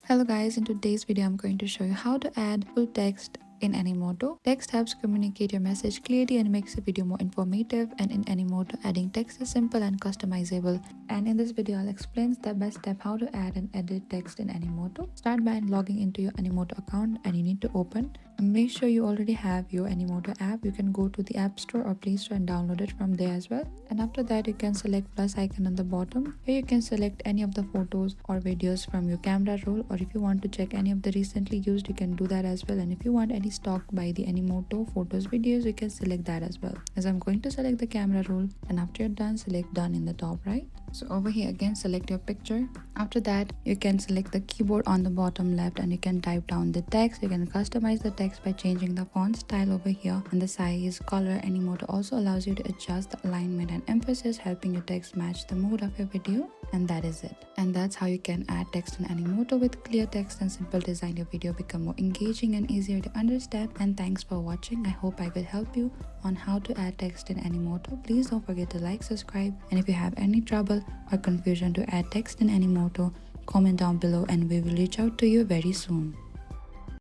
Hello guys, in today's video I'm going to show you how to add full text in Animoto. Text helps communicate your message clearly and makes the video more informative, and in Animoto adding text is simple and customizable. And in this video I'll explain step by step how to add and edit text in Animoto. Start by logging into your Animoto account and you need to open. And make sure you already have your Animoto app. You can go to the App Store or Play Store and download it from there as well. And after that you can select plus icon on the bottom. Here you can select any of the photos or videos from your camera roll, or if you want to check any of the recently used you can do that as well. And if you want any stock by the Animoto photos videos you can select that as well. As I'm going to select the camera roll, and after you're done select done in the top right. So over here again select your picture. After that you can select the keyboard on the bottom left and you can type down the text. You can customize the text by changing the font style over here and the size, color. Animoto also allows you to adjust the alignment and emphasis, helping your text match the mood of your video. And that is it. And that's how you can add text in Animoto. With clear text and simple design, your video become more engaging and easier to understand. And thanks for watching. I hope I could help you on how to add text in Animoto. Please don't forget to like, subscribe, and if you have any trouble or confusion to add text in Animoto, comment down below and we will reach out to you very soon.